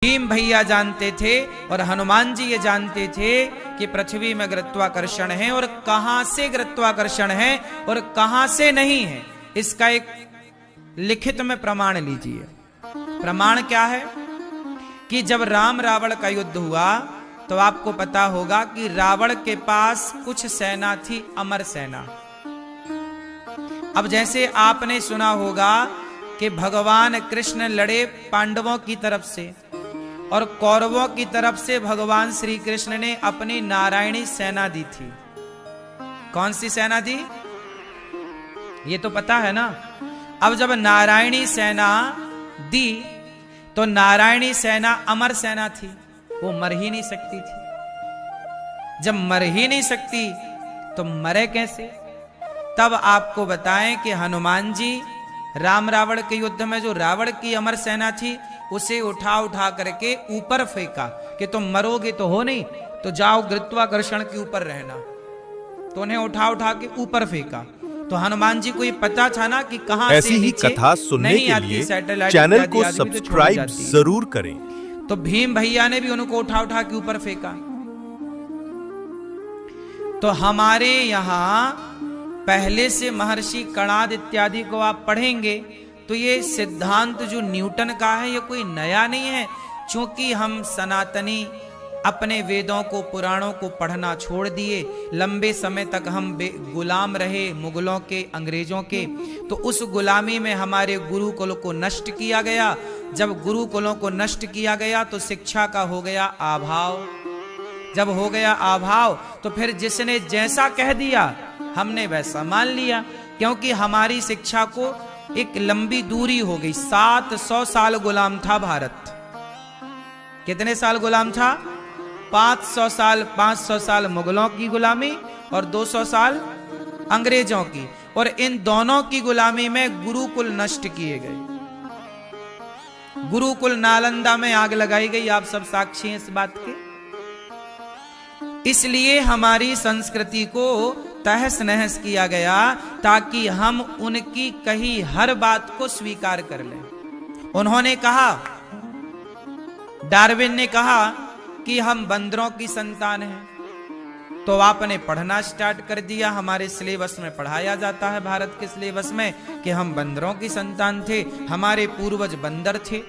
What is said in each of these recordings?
भीम भैया जानते थे और हनुमान जी ये जानते थे कि पृथ्वी में गुरुत्वाकर्षण है और कहां से गुरुत्वाकर्षण है और कहां से नहीं है। इसका एक लिखित में प्रमाण लीजिए। प्रमाण क्या है कि जब राम रावण का युद्ध हुआ तो आपको पता होगा कि रावण के पास कुछ सेना थी, अमर सेना। अब जैसे आपने सुना होगा कि भगवान कृष्ण लड़े पांडवों की तरफ से और कौरवों की तरफ से भगवान श्री कृष्ण ने अपनी नारायणी सेना दी थी। कौन सी सेना दी ये तो पता है ना। अब जब नारायणी सेना दी तो नारायणी सेना अमर सेना थी, वो मर ही नहीं सकती थी। जब मर ही नहीं सकती तो मरे कैसे। तब आपको बताएं कि हनुमान जी राम रावण के युद्ध में जो रावण की अमर सेना थी उसे उठा उठा करके ऊपर फेंका कि तुम मरोगे तो हो नहीं, तो जाओ गुरुत्वाकर्षण के ऊपर रहना। तो उन्हें उठा उठा के ऊपर फेंका। तो हनुमान जी को ये पता था ना कि कहां ऐसी ही कथा सुनने के लिए चैनल को सब्सक्राइब जरूर करें। तो भीम भैया ने भी उनको उठा उठा के ऊपर फेंका। तो हमारे यहां पहले से महर्षि कणाद इत्यादि को आप पढ़ेंगे तो ये सिद्धांत जो न्यूटन का है ये कोई नया नहीं है। क्योंकि हम सनातनी अपने वेदों को पुराणों को पढ़ना छोड़ दिए, लंबे समय तक हम गुलाम रहे मुगलों के, अंग्रेजों के। तो उस गुलामी में हमारे गुरुकुलों को नष्ट किया गया। जब गुरुकुलों को नष्ट किया गया तो शिक्षा का हो गया अभाव। जब हो गया अभाव तो फिर जिसने जैसा कह दिया हमने वैसा मान लिया। क्योंकि हमारी शिक्षा को एक लंबी दूरी हो गई। 700 साल गुलाम था भारत। कितने साल गुलाम था? 500 साल। 500 साल मुगलों की गुलामी और 200 साल अंग्रेजों की। और इन दोनों की गुलामी में गुरुकुल नष्ट किए गए। गुरुकुल नालंदा में आग लगाई गई, आप सब साक्षी हैं इस बात के। इसलिए हमारी संस्कृति को तहस नहस किया गया ताकि हम उनकी कही हर बात को स्वीकार कर लें। उन्होंने कहा, डार्विन ने कहा कि हम बंदरों की संतान हैं। तो आपने पढ़ना स्टार्ट कर दिया। हमारे सिलेबस में पढ़ाया जाता है, भारत के सिलेबस में, कि हम बंदरों की संतान थे, हमारे पूर्वज बंदर थे।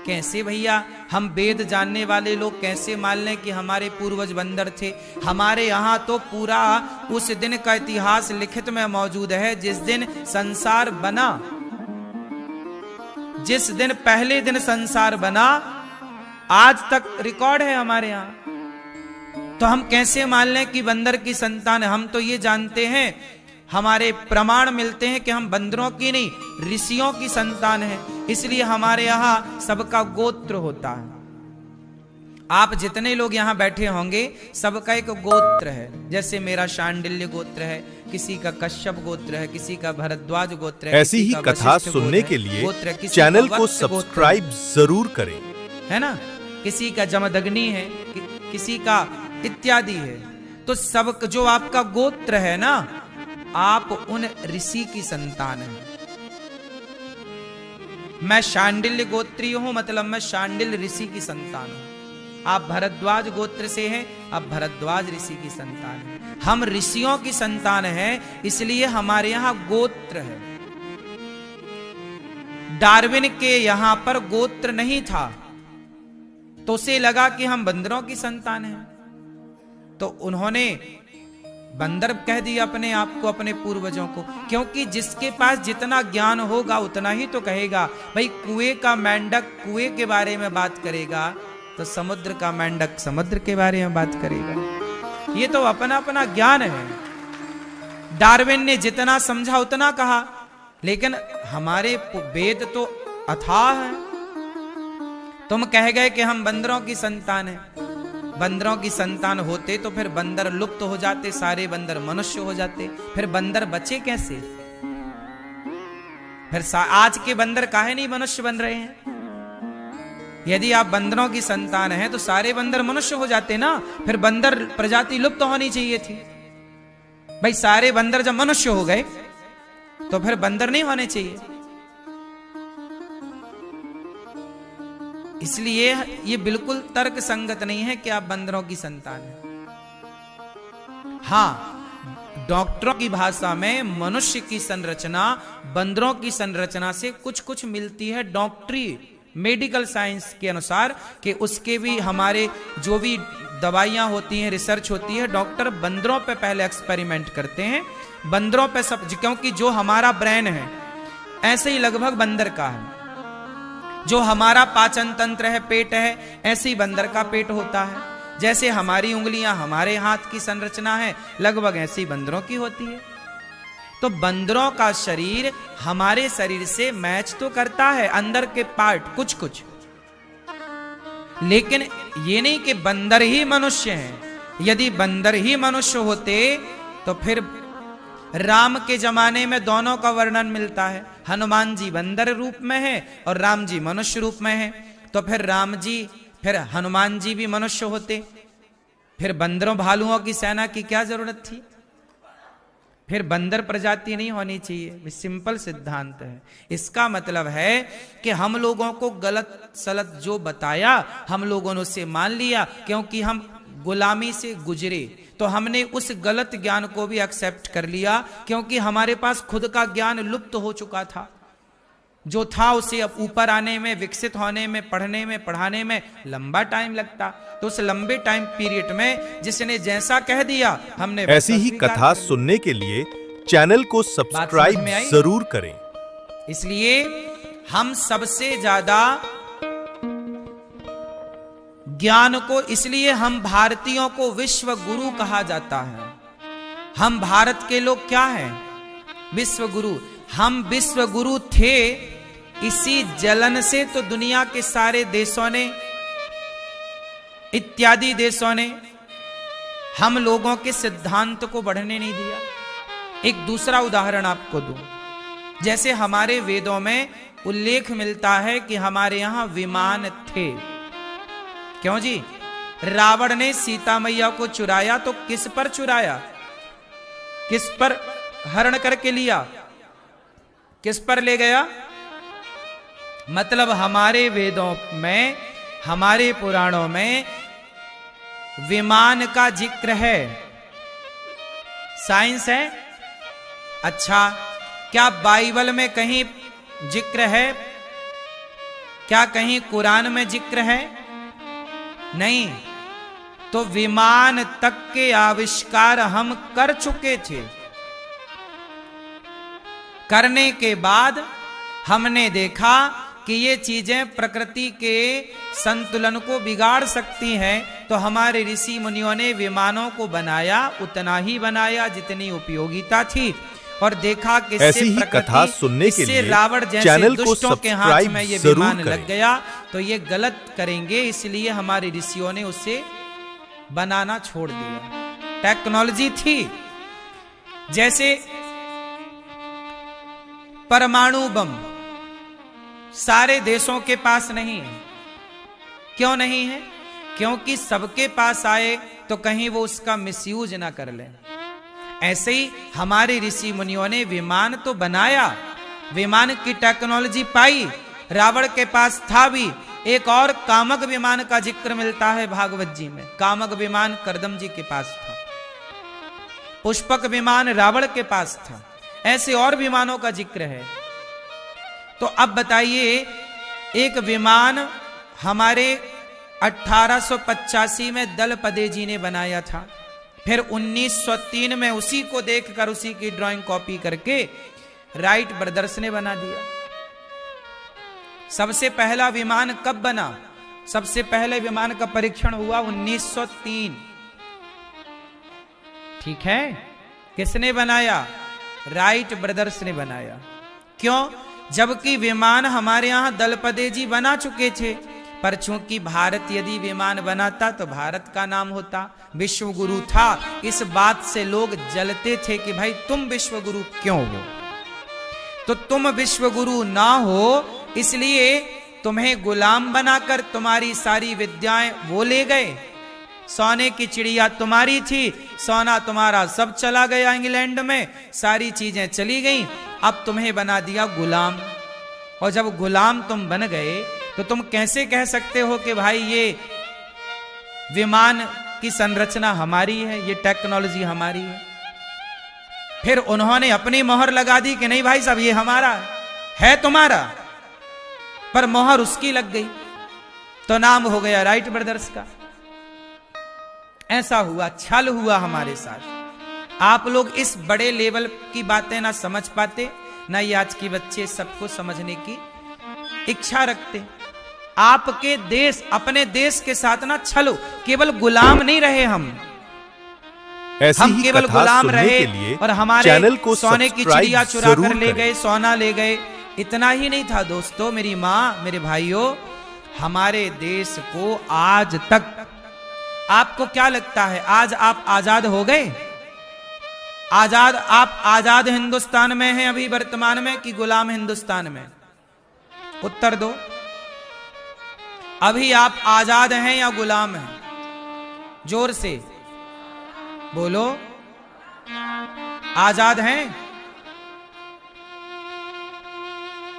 कैसे भैया हम वेद जानने वाले लोग कैसे मान लें कि हमारे पूर्वज बंदर थे? हमारे यहाँ तो पूरा उस दिन का इतिहास लिखित में मौजूद है जिस दिन संसार बना। जिस दिन पहले दिन संसार बना आज तक रिकॉर्ड है हमारे यहाँ। तो हम कैसे मान लें कि बंदर की संतान है? हम तो ये जानते हैं, हमारे प्रमाण मिलते हैं कि हम बंदरों की नहीं ऋषियों की संतान हैं। इसलिए हमारे यहाँ सबका गोत्र होता है। आप जितने लोग यहाँ बैठे होंगे सबका एक गोत्र है। जैसे मेरा शांडिल्य गोत्र है, किसी का कश्यप गोत्र है, किसी का भरद्वाज गोत्र है। ऐसी ही कथा सुनने के लिए चैनल को सब्सक्राइब जरूर करें, है ना। किसी का जमदग्नि है, किसी का इत्यादि है। तो सब जो आपका गोत्र है ना, आप उन ऋषि की संतान हैं। मैं शांडिल्य गोत्रीय हूं, मतलब मैं शांडिल्य ऋषि की संतान हूं। आप भरद्वाज गोत्र से हैं, आप भरद्वाज ऋषि की संतान हैं। हम ऋषियों की संतान हैं, इसलिए हमारे यहां गोत्र है। डार्विन के यहां पर गोत्र नहीं था तो उसे लगा कि हम बंदरों की संतान हैं, तो उन्होंने बंदर कह दिया अपने आप को, अपने पूर्वजों को। क्योंकि जिसके पास जितना ज्ञान होगा उतना ही तो कहेगा। भाई कुएं का मेंढक कुएं के बारे में बात करेगा तो समुद्र का मेंढक समुद्र के बारे में बात करेगा। ये तो अपना अपना ज्ञान है। डार्विन ने जितना समझा उतना कहा, लेकिन हमारे वेद तो अथाह है। तुम कह गए कि हम बंदरों की संतान हैं। बंदरों की संतान होते तो फिर बंदर लुप्त हो जाते, सारे बंदर मनुष्य हो जाते। फिर बंदर बचे कैसे? फिर आज के बंदर काहे नहीं मनुष्य बन रहे हैं? यदि आप बंदरों की संतान हैं तो सारे बंदर मनुष्य हो जाते ना। फिर बंदर प्रजाति लुप्त होनी चाहिए थी। भाई सारे बंदर जब मनुष्य हो गए तो फिर बंदर नहीं होने चाहिए। इसलिए ये बिल्कुल तर्क संगत नहीं है कि आप बंदरों की संतान हैं। हाँ, डॉक्टरों की भाषा में मनुष्य की संरचना बंदरों की संरचना से कुछ कुछ मिलती है, डॉक्टरी मेडिकल साइंस के अनुसार, कि उसके भी हमारे जो भी दवाइयां होती हैं, रिसर्च होती है, डॉक्टर बंदरों पे पहले एक्सपेरिमेंट करते हैं, बंदरों पे सब, क्योंकि जो हमारा ब्रेन है ऐसे ही लगभग बंदर का है, जो हमारा पाचन तंत्र है, पेट है, ऐसे ही बंदर का पेट होता है, जैसे हमारी उंगलियां हमारे हाथ की संरचना है लगभग ऐसे ही बंदरों की होती है। तो बंदरों का शरीर हमारे शरीर से मैच तो करता है, अंदर के पार्ट कुछ कुछ, लेकिन ये नहीं कि बंदर ही मनुष्य हैं। यदि बंदर ही मनुष्य होते तो फिर राम के जमाने में दोनों का वर्णन मिलता है, हनुमान जी बंदर रूप में है और राम जी मनुष्य रूप में है, तो फिर हनुमान जी भी मनुष्य होते, फिर बंदरों भालुओं की सेना की क्या जरूरत थी, फिर बंदर प्रजाति नहीं होनी चाहिए। सिंपल सिद्धांत है। इसका मतलब है कि हम लोगों को गलत सलत जो बताया हम लोगों ने उसे मान लिया, क्योंकि हम गुलामी से गुजरे तो हमने उस गलत ज्ञान को भी एक्सेप्ट कर लिया, क्योंकि हमारे पास खुद का ज्ञान लुप्त हो चुका था। जो था उसे अब ऊपर आने में, विकसित होने में, पढ़ने में, पढ़ाने में लंबा टाइम लगता। तो उस लंबे टाइम पीरियड में जिसने जैसा कह दिया हमने ऐसी ही कथा सुनने के लिए चैनल को सब्सक्राइब जरूर करें। इसलिए हम सबसे ज्यादा ज्ञान को, इसलिए हम भारतीयों को विश्व गुरु कहा जाता है। हम भारत के लोग क्या हैं? विश्व गुरु। हम विश्व गुरु थे, इसी जलन से तो दुनिया के सारे देशों ने, इत्यादि देशों ने हम लोगों के सिद्धांत को बढ़ने नहीं दिया। एक दूसरा उदाहरण आपको दूं, जैसे हमारे वेदों में उल्लेख मिलता है कि हमारे यहां विमान थे। क्यों जी? रावण ने सीता मैया को चुराया तो किस पर चुराया? किस पर हरण करके लिया? किस पर ले गया? मतलब हमारे वेदों में, हमारे पुराणों में विमान का जिक्र है। साइंस है। अच्छा, क्या बाइबल में कहीं जिक्र है? क्या कहीं कुरान में जिक्र है? नहीं। तो विमान तक के आविष्कार हम कर चुके थे। करने के बाद हमने देखा कि ये चीजें प्रकृति के संतुलन को बिगाड़ सकती हैं, तो हमारे ऋषि मुनियों ने विमानों को बनाया, उतना ही बनाया जितनी उपयोगिता थी, और देखा कि ऐसी ही कथा सुनने के लिए रावण जैसे दुष्टों के हाथ में ये विमान लग गया तो ये गलत करेंगे, इसलिए हमारे ऋषियों ने उसे बनाना छोड़ दिया। टेक्नोलॉजी थी। जैसे परमाणु बम सारे देशों के पास नहीं है। क्यों नहीं है? क्योंकि सबके पास आए तो कहीं वो उसका मिसयूज ना कर ले। ऐसे ही हमारे ऋषि मुनियों ने विमान तो बनाया, विमान की टेक्नोलॉजी पाई, रावण के पास था भी। एक और कामक विमान का जिक्र मिलता है भागवत जी में। कामक विमान करदम जी के पास था, पुष्पक विमान रावण के पास था, ऐसे और विमानों का जिक्र है। तो अब बताइए, एक विमान हमारे 1885 में दलपदे जी ने बनाया था, फिर 1903 में उसी को देखकर, उसी की ड्राइंग कॉपी करके राइट ब्रदर्स ने बना दिया। सबसे पहला विमान कब बना? सबसे पहले विमान का परीक्षण हुआ 1903। ठीक है? किसने बनाया? राइट ब्रदर्स ने बनाया। क्यों? जबकि विमान हमारे यहां दलपदे जी बना चुके थे, पर चूंकि भारत यदि विमान बनाता तो भारत का नाम होता, विश्व गुरु था। इस बात से लोग जलते थे कि भाई तुम विश्व गुरु क्यों हो? तो तुम विश्व गुरु ना हो इसलिए तुम्हें गुलाम बनाकर तुम्हारी सारी विद्याएं वो ले गए। सोने की चिड़िया तुम्हारी थी, सोना तुम्हारा सब चला गया इंग्लैंड में, सारी चीजें चली गई, अब तुम्हें बना दिया गुलाम। और जब गुलाम तुम बन गए तो तुम कैसे कह सकते हो कि भाई ये विमान की संरचना हमारी है, ये टेक्नोलॉजी हमारी है? फिर उन्होंने अपनी मोहर लगा दी कि नहीं भाई साहब ये हमारा है, तुम्हारा, पर मोहर उसकी लग गई तो नाम हो गया राइट ब्रदर्स का। ऐसा हुआ, छल हुआ हमारे साथ। आप लोग इस बड़े लेवल की बातें ना समझ पाते, ना ये आज के बच्चे सबको समझने की इच्छा रखते। आपके देश, अपने देश के साथ ना छलो, केवल गुलाम नहीं रहे हम केवल गुलाम रहे और हमारे सोने की चिड़िया चुरा कर ले गए, सोना ले गए, इतना ही नहीं था दोस्तों, मेरी माँ, मेरे भाइयों, हमारे देश को आज तक, आपको क्या लगता है आज आप आजाद हो गए? आजाद, आप आजाद हिंदुस्तान में हैं अभी वर्तमान में कि गुलाम हिंदुस्तान में? उत्तर दो। अभी आप आजाद हैं या गुलाम हैं? जोर से बोलो। आजाद हैं?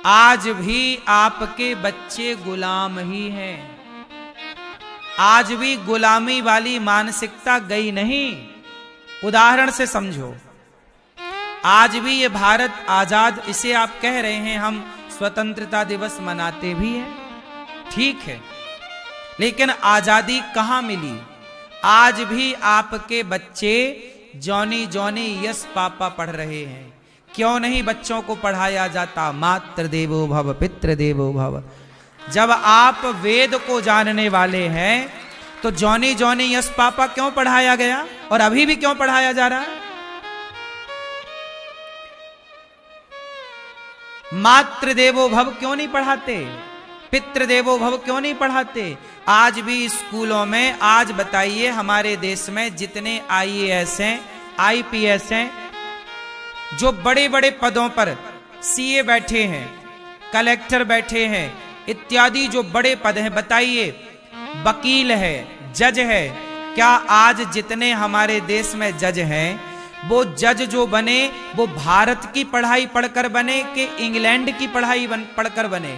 आज भी आपके बच्चे गुलाम ही हैं। आज भी गुलामी वाली मानसिकता गई नहीं। उदाहरण से समझो, आज भी ये भारत आजाद, इसे आप कह रहे हैं, हम स्वतंत्रता दिवस मनाते भी हैं, ठीक है, लेकिन आजादी कहां मिली? आज भी आपके बच्चे जॉनी जॉनी यस पापा पढ़ रहे हैं। क्यों नहीं बच्चों को पढ़ाया जाता मातृ देवो भव पितृ देवो भव? जब आप वेद को जानने वाले हैं तो जॉनी जॉनी यस पापा क्यों पढ़ाया गया और अभी भी क्यों पढ़ाया जा रहा है? मातृ देवो भव क्यों नहीं पढ़ाते? पितृदेवो भव क्यों नहीं पढ़ाते? आज भी स्कूलों में, आज बताइए हमारे देश में जितने IAS हैं, IPS हैं, जो बड़े बड़े पदों पर CA बैठे हैं, कलेक्टर बैठे हैं, इत्यादि जो बड़े पद हैं, बताइए, वकील है, जज है, क्या आज जितने हमारे देश में जज हैं, वो जज जो बने वो भारत की पढ़ाई पढ़कर बने कि इंग्लैंड की पढ़ाई पढ़कर बने?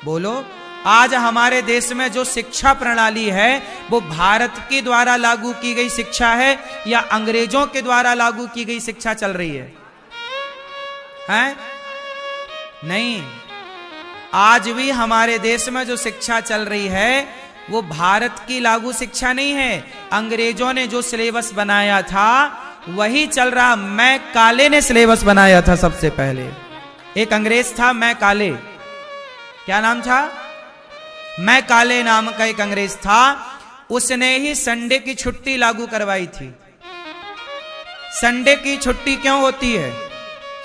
बोलो। आज हमारे देश में जो शिक्षा प्रणाली है वो भारत के द्वारा लागू की गई शिक्षा है या अंग्रेजों के द्वारा लागू की गई शिक्षा चल रही है? हैं? नहीं। आज भी हमारे देश में जो शिक्षा चल रही है वो भारत की लागू शिक्षा नहीं है। अंग्रेजों ने जो सिलेबस बनाया था वही चल रहा। मैं काले ने सिलेबस बनाया था सबसे पहले। एक अंग्रेज था मैं काले, क्या नाम था? मैं काले नाम का एक अंग्रेज था। उसने ही संडे की छुट्टी लागू करवाई थी। संडे की छुट्टी क्यों होती है?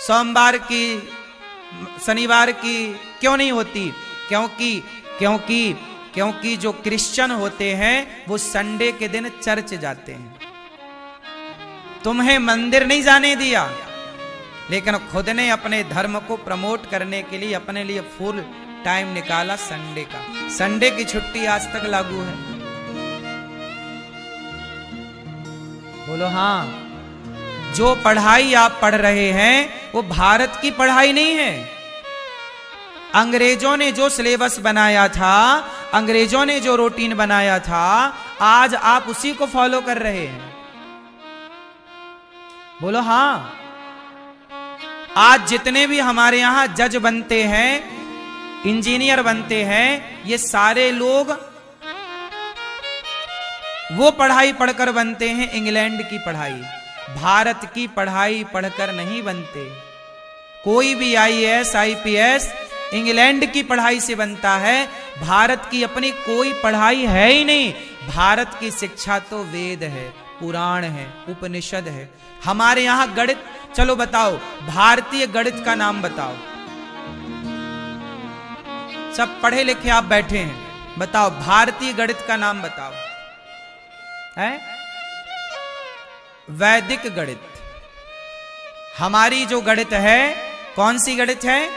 सोमवार की, शनिवार की क्यों नहीं होती? क्योंकि जो क्रिश्चियन होते हैं वो संडे के दिन चर्च जाते हैं। तुम्हें मंदिर नहीं जाने दिया, लेकिन खुद ने अपने धर्म को प्रमोट करने के लिए अपने लिए फुल टाइम निकाला संडे का। संडे की छुट्टी आज तक लागू है। बोलो हाँ। जो पढ़ाई आप पढ़ रहे हैं वो भारत की पढ़ाई नहीं है। अंग्रेजों ने जो सिलेबस बनाया था, अंग्रेजों ने जो रूटीन बनाया था, आज आप उसी को फॉलो कर रहे हैं। बोलो हाँ। आज जितने भी हमारे यहां जज बनते हैं, इंजीनियर बनते हैं, ये सारे लोग वो पढ़ाई पढ़कर बनते हैं, इंग्लैंड की पढ़ाई। भारत की पढ़ाई पढ़कर नहीं बनते। कोई भी IAS IPS इंग्लैंड की पढ़ाई से बनता है। भारत की अपनी कोई पढ़ाई है ही नहीं। भारत की शिक्षा तो वेद है, पुराण है, उपनिषद है। हमारे यहां गणित, चलो बताओ, भारतीय गणित का नाम बताओ। सब पढ़े लिखे आप बैठे हैं, बताओ भारतीय गणित का नाम बताओ। है? वैदिक गणित। हमारी जो गणित है, कौन सी गणित है?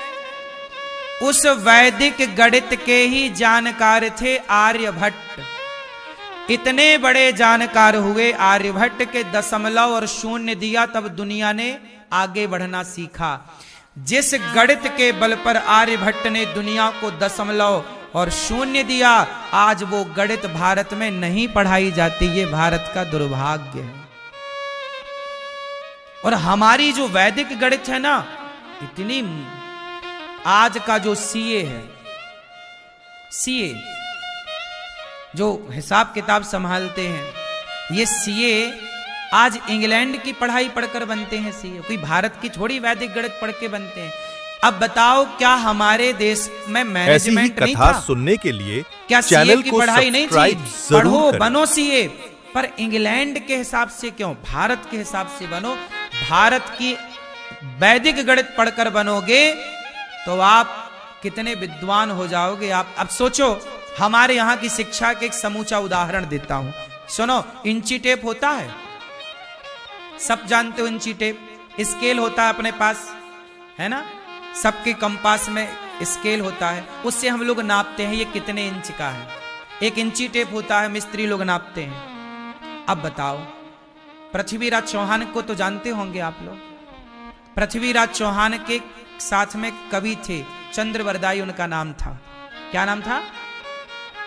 उस वैदिक गणित के ही जानकार थे आर्यभट्ट। इतने बड़े जानकार हुए आर्यभट्ट के दशमलव और शून्य दिया, तब दुनिया ने आगे बढ़ना सीखा। जिस गणित के बल पर आर्यभट्ट ने दुनिया को दशमलव और शून्य दिया, आज वो गणित भारत में नहीं पढ़ाई जाती। ये भारत का दुर्भाग्य है। और हमारी जो वैदिक गणित है ना, इतनी, आज का जो सीए है, सीए जो हिसाब किताब संभालते हैं, ये सीए आज इंग्लैंड की पढ़ाई पढ़कर बनते हैं सीए, कोई भारत की थोड़ी वैदिक गणित पढ़ के बनते हैं। अब बताओ, क्या हमारे देश में मैनेजमेंट नहीं था? सुनने के लिए क्या सीए की पढ़ाई नहीं थी? पढ़ो, बनो सीए, पर इंग्लैंड के हिसाब से क्यों, भारत के हिसाब से बनो। भारत की वैदिक गणित पढ़कर बनोगे तो आप कितने विद्वान हो जाओगे आप। अब सोचो, हमारे यहां की शिक्षा के एक समूचा उदाहरण देता हूं, सुनो। इंची टेप होता है, सब जानते हो इंची टेप। स्केल होता है अपने पास, है ना, सबके कंपास में स्केल होता है, उससे हम लोग नापते हैं ये कितने इंच का है। एक इंची टेप होता है, मिस्त्री लोग नापते हैं। अब बताओ, पृथ्वीराज चौहान को तो जानते होंगे आप लोग। पृथ्वीराज चौहान के साथ में कवि थे, चंद्रवरदाई उनका नाम था। क्या नाम था?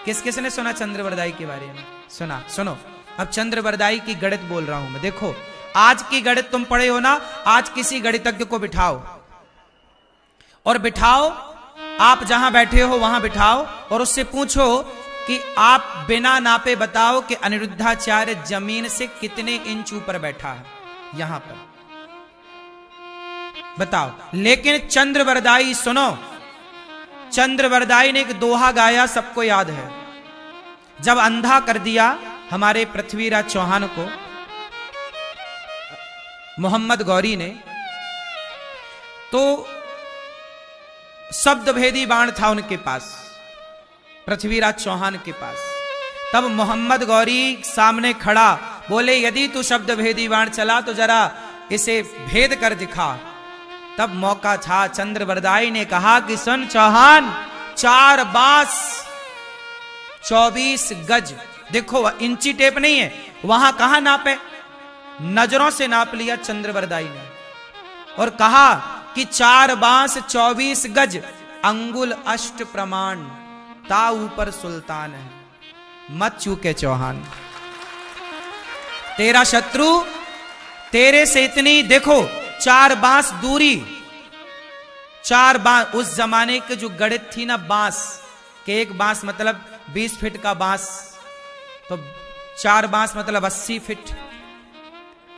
किस किस ने सुना चंद्रवरदाई के बारे में? सुना? सुनो, अब चंद्रवरदाई की गणित बोल रहा हूं मैं। देखो, आज की गणित तुम पढ़े हो ना, आज किसी गणितज्ञ को बिठाओ और बिठाओ, आप जहां बैठे हो वहां बिठाओ और उससे पूछो कि आप बिना नापे बताओ कि अनिरुद्धाचार्य जमीन से कितने इंच ऊपर बैठा है, यहां पर बताओ। लेकिन चंद्रवरदाई, सुनो, चंद्रवरदाई ने एक दोहा गाया, सबको याद है। जब अंधा कर दिया हमारे पृथ्वीराज चौहान को मोहम्मद गौरी ने, तो शब्द भेदी बाण था उनके पास, पृथ्वीराज चौहान के पास। तब मोहम्मद गौरी सामने खड़ा, बोले यदि तू शब्द भेदी बाण चला तो जरा इसे भेद कर दिखा। तब मौका था, चंद्रवरदाई ने कहा कि सुन चौहान, 4 बांस 24 गज। देखो, इंची टेप नहीं है, वहां कहां नापे, नजरों से नाप लिया चंद्रवरदाई ने और कहा कि 4 बांस 24 गज, अंगुल अष्ट प्रमाण, ता ऊपर सुल्तान है। मत चूके चौहान, तेरा शत्रु तेरे से इतनी, देखो 4 बांस दूरी, 4 बांस। उस जमाने के जो गणित थी ना, बांस के, एक बांस मतलब 20 फीट का बांस, तो 4 बांस मतलब 80 फीट।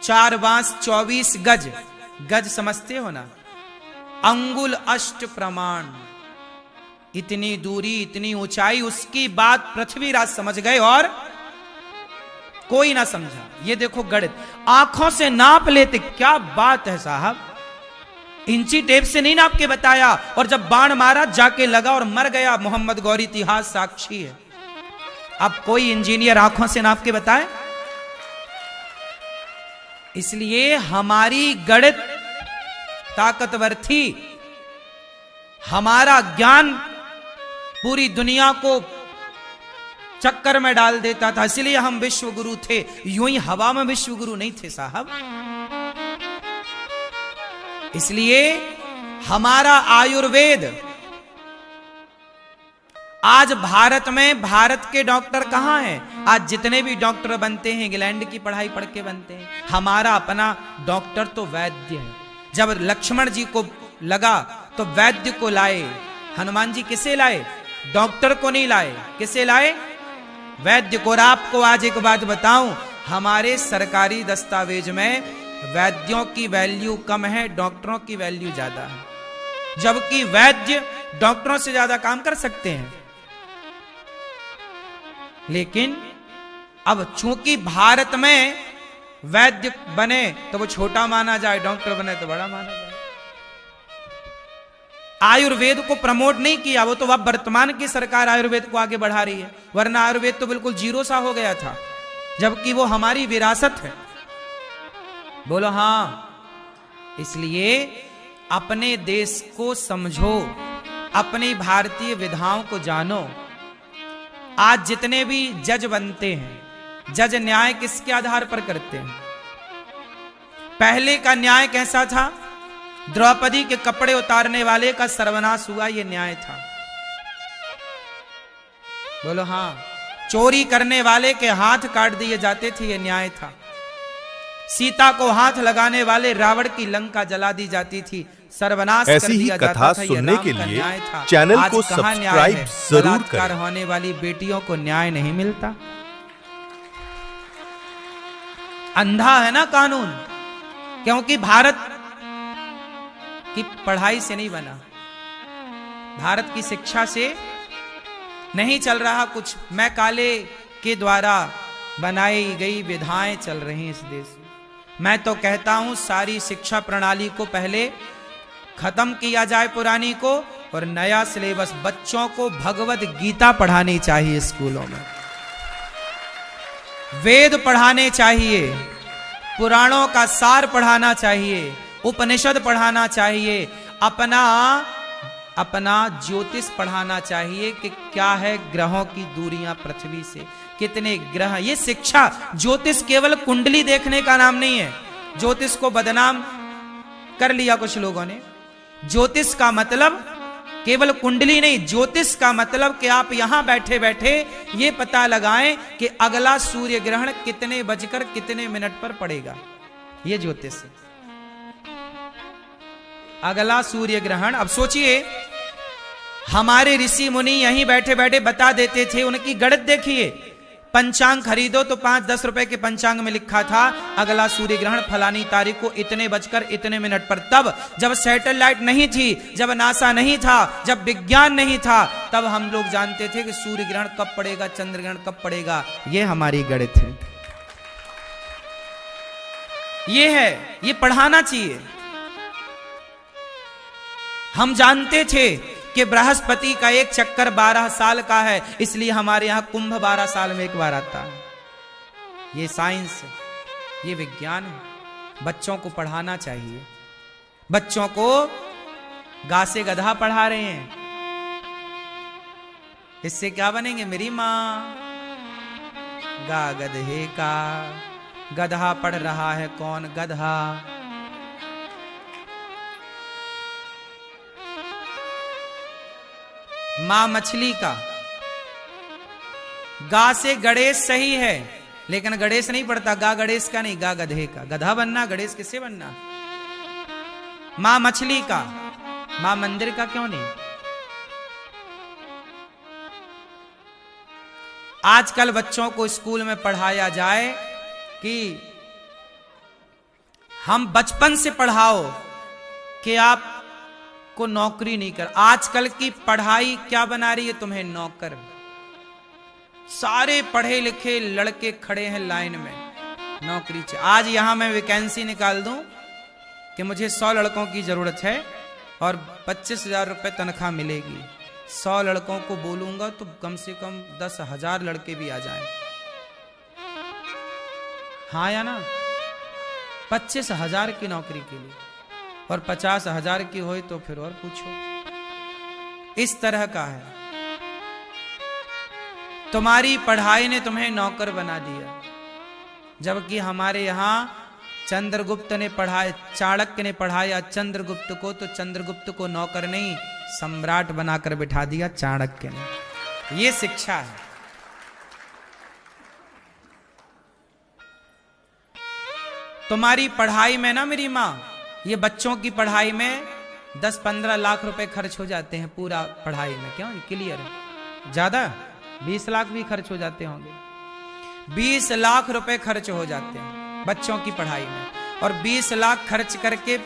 4 बांस 24 गज, गज समझते हो ना, अंगुल अष्ट प्रमाण, इतनी दूरी, इतनी ऊंचाई। उसकी बात पृथ्वीराज समझ गए और कोई ना समझा। ये देखो गणित, आंखों से नाप लेते, क्या बात है साहब। इंची टेप से नहीं नाप के बताया, और जब बाण मारा जाके लगा और मर गया मोहम्मद गौरी, इतिहास साक्षी है। अब कोई इंजीनियर आंखों से नाप के बताए? इसलिए हमारी गणित ताकतवर थी, हमारा ज्ञान पूरी दुनिया को चक्कर में डाल देता था, इसलिए हम विश्व गुरु थे। यूं ही हवा में विश्व गुरु नहीं थे साहब। इसलिए हमारा आयुर्वेद, आज भारत में, भारत के डॉक्टर कहां हैं? आज जितने भी डॉक्टर बनते हैं इंग्लैंड की पढ़ाई पढ़ के बनते हैं। हमारा अपना डॉक्टर तो वैद्य है। जब लक्ष्मण जी को लगा तो वैद्य को लाए। हनुमान जी किसे लाए? डॉक्टर को नहीं लाए, किसे लाए? वैद्य को। और आपको आज एक बात बताऊं, हमारे सरकारी दस्तावेज में वैद्यों की वैल्यू कम है, डॉक्टरों की वैल्यू ज्यादा है, जबकि वैद्य डॉक्टरों से ज्यादा काम कर सकते हैं। लेकिन अब चूंकि भारत में वैद्य बने तो वो छोटा माना जाए, डॉक्टर बने तो बड़ा माना जाए। आयुर्वेद को प्रमोट नहीं किया, वो तो अब वर्तमान की सरकार आयुर्वेद को आगे बढ़ा रही है, वरना आयुर्वेद तो बिल्कुल जीरो सा हो गया था, जबकि वो हमारी विरासत है। बोलो हां। इसलिए अपने देश को समझो, अपनी भारतीय विधाओं को जानो। आज जितने भी जज बनते हैं, जज न्याय किसके आधार पर करते हैं? पहले का न्याय कैसा था? द्रौपदी के कपड़े उतारने वाले का सर्वनाश हुआ, ये न्याय था। बोलो हाँ। चोरी करने वाले के हाथ काट दिए जाते थे, ये न्याय था। सीता को हाथ लगाने वाले रावण की लंका जला दी जाती थी, सर्वनाश कर दिया जाता था। ऐसी ही कथा सुनने के लिए चैनल को सब्सक्राइब जरूर करें। बलात्कार होने वाली बेटियों को न्याय नहीं मिलता। अंधा है ना कानून, क्योंकि भारत की पढ़ाई से नहीं बना, भारत की शिक्षा से नहीं चल रहा कुछ। मैं काले के द्वारा बनाई गई विधाएं चल रही हैं इस देश में। मैं तो कहता हूं सारी शिक्षा प्रणाली को पहले खत्म किया जाए पुरानी को, और नया सिलेबस। बच्चों को भगवत गीता पढ़ानी चाहिए स्कूलों में, वेद पढ़ाने चाहिए, पुराणों का सार पढ़ाना चाहिए, उपनिषद पढ़ाना चाहिए, अपना ज्योतिष पढ़ाना चाहिए कि क्या है ग्रहों की दूरियां पृथ्वी से, कितने ग्रह। ये शिक्षा, ज्योतिष केवल कुंडली देखने का नाम नहीं है। ज्योतिष को बदनाम कर लिया कुछ लोगों ने। ज्योतिष का मतलब केवल कुंडली नहीं, ज्योतिष का मतलब कि आप यहां बैठे बैठे ये पता लगाएं कि अगला सूर्य ग्रहण कितने बजकर कितने मिनट पर पड़ेगा। ये ज्योतिष है, अगला सूर्य ग्रहण। अब सोचिए, हमारे ऋषि मुनि यहीं बैठे बैठे बता देते थे। उनकी गणित देखिए, पंचांग खरीदो तो 5-10 रुपए के पंचांग में लिखा था अगला सूर्य ग्रहण फलानी तारीख को इतने बजकर इतने मिनट पर। तब जब सैटेलाइट नहीं थी, जब नासा नहीं था, जब विज्ञान नहीं था, तब हम लोग जानते थे कि सूर्य ग्रहण कब पड़ेगा, चंद्र ग्रहण कब पड़ेगा। ये हमारी गणित है, ये है, ये पढ़ाना चाहिए। हम जानते थे कि बृहस्पति का एक चक्कर 12 साल का है, इसलिए हमारे यहां कुंभ 12 साल में एक बार आता है। ये साइंस है, ये विज्ञान है। बच्चों को पढ़ाना चाहिए। बच्चों को गा से गधा पढ़ा रहे हैं, इससे क्या बनेंगे मेरी मां? गा गधे का, गधा पढ़ रहा है कौन? गधा। मां मछली का, गा से गणेश सही है, लेकिन गणेश नहीं पढ़ता, गा गणेश का नहीं, गा गधे का। गधा बनना, गणेश किससे बनना? मां मछली का, मां मंदिर का क्यों नहीं? आजकल बच्चों को स्कूल में पढ़ाया जाए कि हम बचपन से पढ़ाओ कि आप को नौकरी नहीं कर। आजकल की पढ़ाई क्या बना रही है तुम्हें? नौकर। सारे पढ़े लिखे लड़के खड़े हैं लाइन में, नौकरी चाहिए। आज यहां मैं वैकेंसी निकाल दूं कि मुझे 100 लड़कों की जरूरत है और 25,000 रुपए तनख्वाह मिलेगी। 100 लड़कों को बोलूंगा तो कम से कम 10,000 लड़के भी आ जाएं। हाँ या ना? 25,000 की नौकरी के लिए, और 50,000 की हो तो फिर और पूछो। इस तरह का है। तुम्हारी पढ़ाई ने तुम्हें नौकर बना दिया, जबकि हमारे यहां चंद्रगुप्त ने पढ़ाया, चाणक्य ने पढ़ाया चंद्रगुप्त को, तो चंद्रगुप्त को नौकर नहीं सम्राट बनाकर बिठा दिया चाणक्य ने। यह शिक्षा है। तुम्हारी पढ़ाई में ना मेरी मां, ये बच्चों की पढ़ाई में 10-15 लाख रुपए खर्च हो जाते हैं पूरा पढ़ाई में। क्यों? क्लियर है? ज्यादा 20 लाख भी खर्च हो जाते होंगे। 20 लाख रुपए खर्च हो जाते हैं बच्चों की पढ़ाई में, और 20 लाख खर्च करके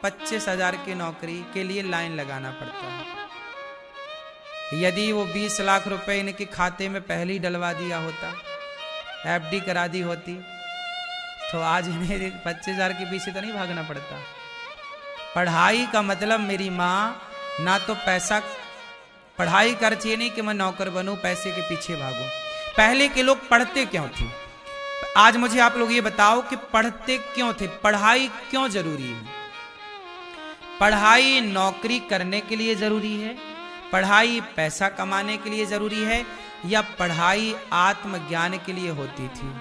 25,000 की नौकरी के लिए लाइन लगाना पड़ता है। यदि वो 20 लाख रुपए इनके खाते में पहले ही डलवा दिया होता, FD करा दी होती, तो आज इन्हें 25,000 के पीछे तो नहीं भागना पड़ता। पढ़ाई का मतलब मेरी माँ ना तो पैसा, पढ़ाई करती है नहीं कि मैं नौकर बनूं पैसे के पीछे भागूं। पहले के लोग पढ़ते क्यों थे? आज मुझे आप लोग ये बताओ कि पढ़ते क्यों थे? पढ़ाई क्यों जरूरी है? पढ़ाई नौकरी करने के लिए जरूरी है? पढ़ाई पैसा कमाने के लिए जरूरी है? या पढ़ाई आत्मज्ञान के लिए होती थी?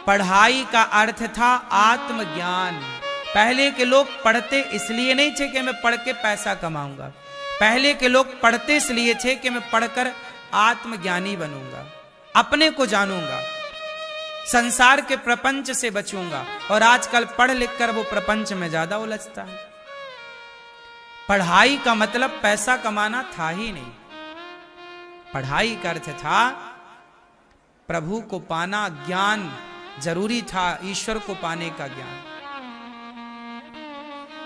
पढ़ाई का अर्थ था आत्मज्ञान। पहले के लोग पढ़ते इसलिए नहीं थे कि मैं पढ़ के पैसा कमाऊंगा, पहले के लोग पढ़ते इसलिए थे कि मैं पढ़कर आत्मज्ञानी बनूंगा, अपने को जानूंगा, संसार के प्रपंच से बचूंगा। और आजकल पढ़ लिख कर वो प्रपंच में ज्यादा उलझता है। पढ़ाई का मतलब पैसा कमाना था ही नहीं। पढ़ाई का अर्थ था प्रभु को पाना, ज्ञान जरूरी था, ईश्वर को पाने का ज्ञान।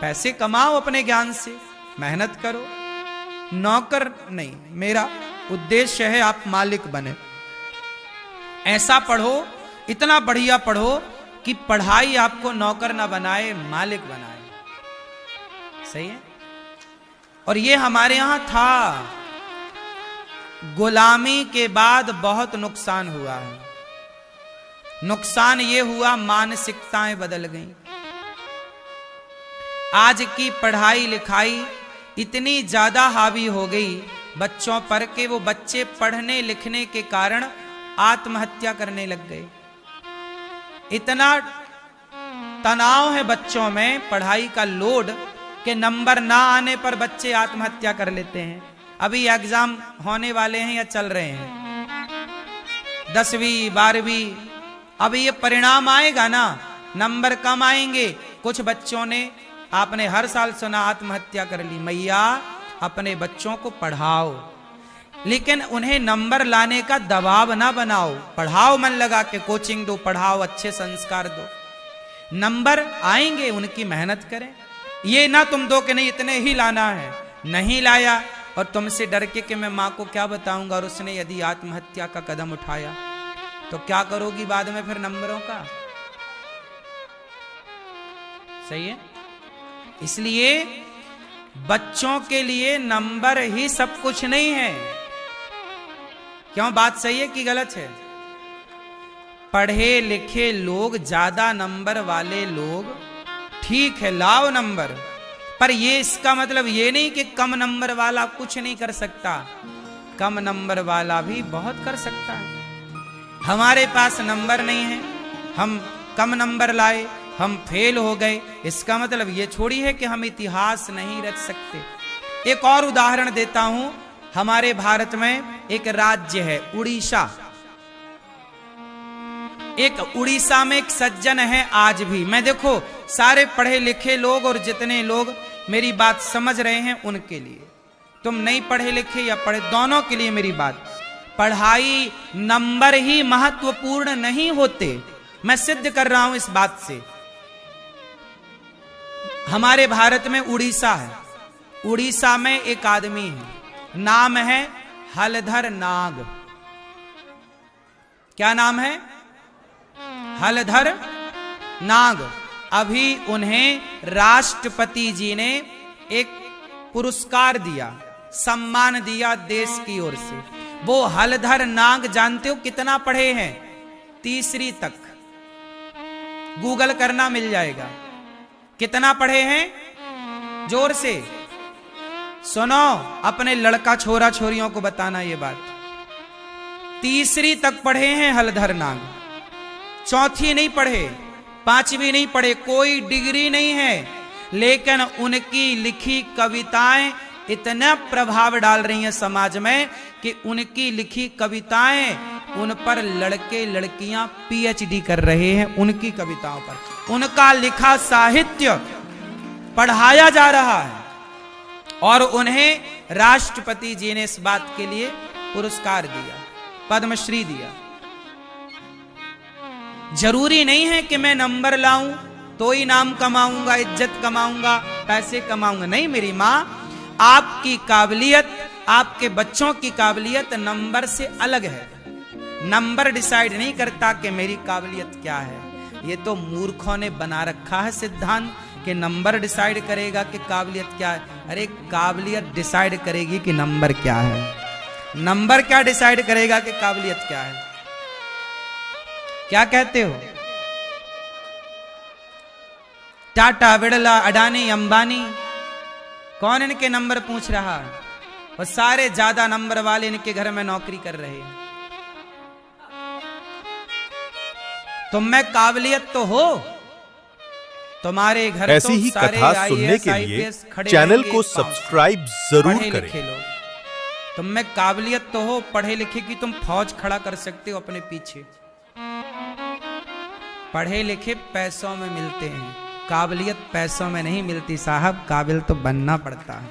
पैसे कमाओ अपने ज्ञान से, मेहनत करो, नौकर नहीं। मेरा उद्देश्य है आप मालिक बने। ऐसा पढ़ो, इतना बढ़िया पढ़ो कि पढ़ाई आपको नौकर ना बनाए, मालिक बनाए। सही है। और ये हमारे यहां था। गुलामी के बाद बहुत नुकसान हुआ है। नुकसान ये हुआ, मानसिकताएं बदल गई। आज की पढ़ाई लिखाई इतनी ज्यादा हावी हो गई बच्चों पर के वो बच्चे पढ़ने लिखने के कारण आत्महत्या करने लग गए। इतना तनाव है बच्चों में, पढ़ाई का लोड, के नंबर ना आने पर बच्चे आत्महत्या कर लेते हैं। अभी एग्जाम होने वाले हैं या चल रहे हैं, 10वीं 12वीं, अब ये परिणाम आएगा ना, नंबर कम आएंगे। कुछ बच्चों ने, आपने हर साल सुना, आत्महत्या कर ली। मैया अपने बच्चों को पढ़ाओ, लेकिन उन्हें नंबर लाने का दबाव ना बनाओ। पढ़ाओ, मन लगा के कोचिंग दो, पढ़ाओ, अच्छे संस्कार दो, नंबर आएंगे, उनकी मेहनत करें। ये ना तुम दो कि नहीं इतने ही लाना है, नहीं लाया और तुमसे डर के कि मैं माँ को क्या बताऊंगा, और उसने यदि आत्महत्या का कदम उठाया तो क्या करोगी बाद में फिर नंबरों का। सही है। इसलिए बच्चों के लिए नंबर ही सब कुछ नहीं है। क्यों, बात सही है कि गलत है? पढ़े लिखे लोग, ज्यादा नंबर वाले लोग, ठीक है, लाओ नंबर, पर ये इसका मतलब ये नहीं कि कम नंबर वाला कुछ नहीं कर सकता। कम नंबर वाला भी बहुत कर सकता है। हमारे पास नंबर नहीं है, हम कम नंबर लाए, हम फेल हो गए, इसका मतलब ये छोड़ी है कि हम इतिहास नहीं रच सकते। एक और उदाहरण देता हूं। हमारे भारत में एक राज्य है उड़ीसा। एक उड़ीसा में एक सज्जन है आज भी। मैं देखो सारे पढ़े लिखे लोग और जितने लोग मेरी बात समझ रहे हैं उनके लिए, तुम नहीं पढ़े लिखे या पढ़े, दोनों के लिए मेरी बात, पढ़ाई नंबर ही महत्वपूर्ण नहीं होते। मैं सिद्ध कर रहा हूं इस बात से। हमारे भारत में उड़ीसा है, उड़ीसा में एक आदमी है, नाम है हलधर नाग। क्या नाम है? हलधर नाग। अभी उन्हें राष्ट्रपति जी ने एक पुरस्कार दिया, सम्मान दिया देश की ओर से। वो हलधर नाग जानते हो कितना पढ़े हैं? 3री तक। गूगल करना मिल जाएगा। कितना पढ़े हैं? जोर से सुनो, अपने लड़का छोरा छोरियों को बताना ये बात। 3री तक पढ़े हैं हलधर नाग, 4थी नहीं पढ़े, 5वीं नहीं पढ़े, कोई डिग्री नहीं है, लेकिन उनकी लिखी कविताएं इतना प्रभाव डाल रही हैं समाज में कि उनकी लिखी कविताएं, उन पर लड़के लड़कियां PhD कर रहे हैं उनकी कविताओं पर। उनका लिखा साहित्य पढ़ाया जा रहा है और उन्हें राष्ट्रपति जी ने इस बात के लिए पुरस्कार दिया, पद्मश्री दिया। जरूरी नहीं है कि मैं नंबर लाऊं तो ही नाम कमाऊंगा, इज्जत कमाऊंगा, पैसे कमाऊंगा। नहीं मेरी माँ, आपकी काबिलियत, आपके बच्चों की काबिलियत नंबर से अलग है। नंबर डिसाइड नहीं करता कि मेरी काबिलियत क्या है। ये तो मूर्खों ने बना रखा है सिद्धांत कि नंबर डिसाइड करेगा कि काबिलियत क्या है। अरे काबिलियत डिसाइड करेगी कि नंबर क्या है। नंबर क्या डिसाइड करेगा कि काबिलियत क्या है? क्या कहते हो? टाटा, बिड़ला, अडानी, अंबानी, कौन इनके नंबर पूछ रहा है? और सारे ज्यादा नंबर वाले इनके घर में नौकरी कर रहे हैं। तुम में काबिलियत तो हो, तुम्हारे घर ऐसी तो ही सारे कथा सुनने के लिए चैनल को सब्सक्राइब जरूर करें। लिखे लोग, तुम में काबिलियत तो हो पढ़े लिखे की, तुम फौज खड़ा कर सकते हो अपने पीछे। पढ़े लिखे पैसों में मिलते हैं, काबिलियत पैसों में नहीं मिलती साहब, काबिल तो बनना पड़ता है।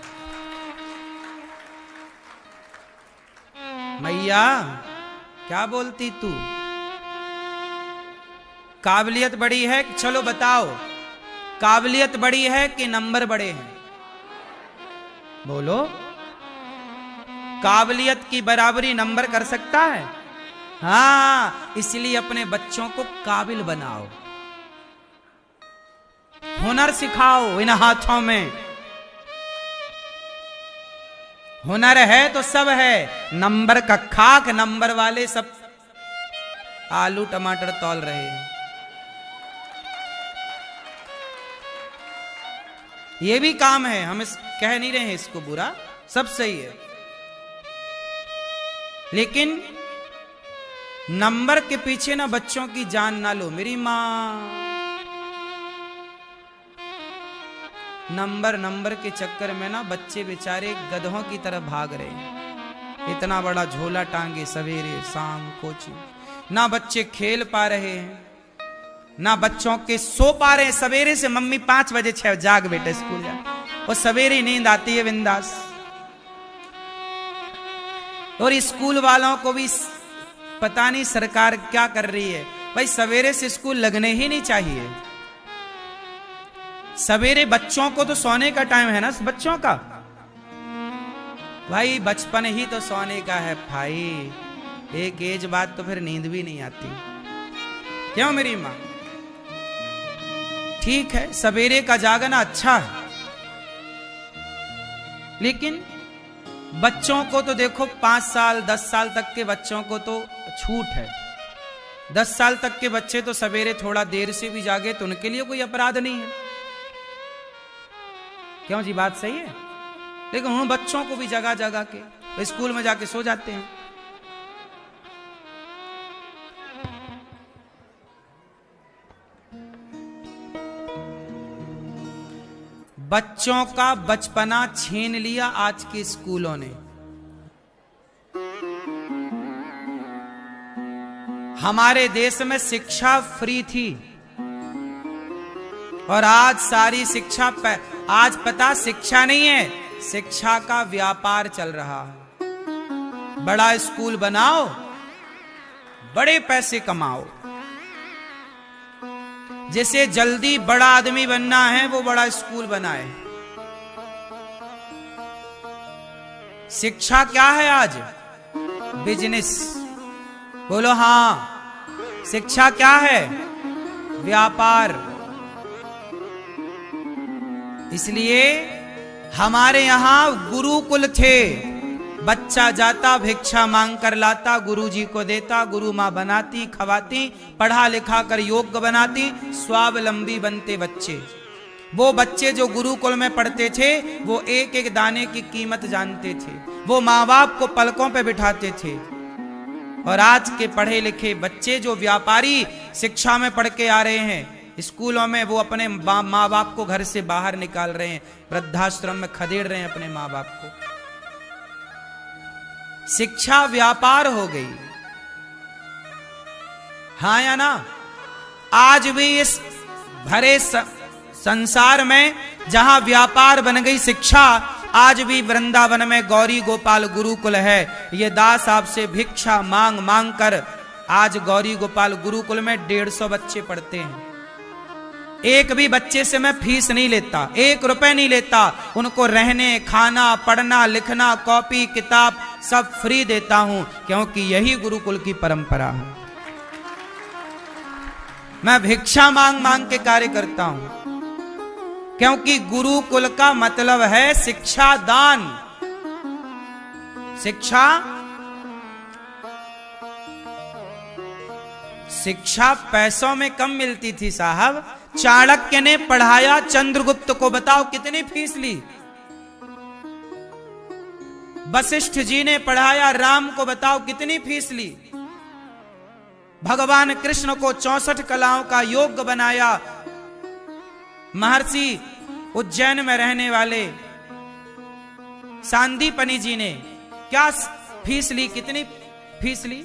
मैया क्या बोलती तू? काबिलियत बड़ी है, चलो बताओ, काबिलियत बड़ी है कि नंबर बड़े हैं? बोलो। काबिलियत की बराबरी नंबर कर सकता है? हाँ, इसलिए अपने बच्चों को काबिल बनाओ, हुनर सिखाओ। इन हाथों में हुनर है तो सब है, नंबर का खाक, नंबर वाले सब आलू टमाटर तौल रहे हैं। ये भी काम है, हम कह नहीं रहे हैं इसको बुरा, सब सही है, लेकिन नंबर के पीछे ना बच्चों की जान ना लो। मेरी मां नंबर के चक्कर में ना बच्चे बेचारे गधों की तरह भाग रहे हैं। इतना बड़ा झोला टांगे सवेरे शाम कोचिंग, ना बच्चे खेल पा रहे हैं, ना बच्चों के सो पा रहे हैं। सवेरे से मम्मी 5 बजे 6 जाग बेटे स्कूल जा, और सवेरे नींद आती है बिंदास। और स्कूल वालों को भी पता नहीं सरकार क्या कर रही है, भाई सवेरे से स्कूल लगने ही नहीं चाहिए। सवेरे बच्चों को तो सोने का टाइम है ना बच्चों का, भाई बचपन ही तो सोने का है भाई, एक एज बाद तो फिर नींद भी नहीं आती। क्यों मेरी माँ? ठीक है सवेरे का जागना अच्छा है, लेकिन बच्चों को तो देखो 5 साल 10 साल तक के बच्चों को तो छूट है। 10 साल तक के बच्चे तो सवेरे थोड़ा देर से भी जागे तो उनके लिए कोई अपराध नहीं है। क्यों जी, बात सही है? लेकिन उन बच्चों को भी जगा जगा के स्कूल में जाके सो जाते हैं। बच्चों का बचपना छीन लिया आज के स्कूलों ने। हमारे देश में शिक्षा फ्री थी और आज सारी शिक्षा आज पता शिक्षा नहीं है, शिक्षा का व्यापार चल रहा है। बड़ा स्कूल बनाओ, बड़े पैसे कमाओ। जिसे जल्दी बड़ा आदमी बनना है वो बड़ा स्कूल बनाए। शिक्षा क्या है आज? बिजनेस। बोलो हाँ, शिक्षा क्या है? व्यापार। इसलिए हमारे यहां गुरुकुल थे, बच्चा जाता भिक्षा मांग कर लाता, गुरुजी को देता, गुरु माँ बनाती खवाती, पढ़ा लिखा कर योग्य बनाती, स्वावलंबी बनते बच्चे। वो बच्चे जो गुरुकुल में पढ़ते थे वो एक एक दाने की कीमत जानते थे, वो माँ बाप को पलकों पे बिठाते थे। और आज के पढ़े लिखे बच्चे जो व्यापारी शिक्षा में पढ़ के आ रहे हैं, स्कूलों में वो अपने माँ बाप को घर से बाहर निकाल रहे हैं, वृद्धाश्रम में खदेड़ रहे हैं अपने माँ बाप को। शिक्षा व्यापार हो गई। हाँ या ना? आज भी इस भरे संसार में जहां व्यापार बन गई शिक्षा, आज भी वृंदावन में गौरी गोपाल गुरुकुल है। ये दास आपसे भिक्षा मांग मांग कर आज गौरी गोपाल गुरुकुल में 150 बच्चे पढ़ते हैं। एक भी बच्चे से मैं फीस नहीं लेता, 1 रुपए नहीं लेता। उनको रहने खाना पढ़ना लिखना कॉपी किताब सब फ्री देता हूं, क्योंकि यही गुरुकुल की परंपरा है। मैं भिक्षा मांग मांग के कार्य करता हूं, क्योंकि गुरुकुल का मतलब है शिक्षा दान। शिक्षा पैसों में कम मिलती थी साहब। चाणक्य ने पढ़ाया चंद्रगुप्त को, बताओ कितनी फीस ली? वशिष्ठ जी ने पढ़ाया राम को, बताओ कितनी फीस ली? भगवान कृष्ण को 64 कलाओं का योग बनाया, महर्षि उज्जैन में रहने वाले सांदीपनि जी ने क्या फीस ली? कितनी फीस ली?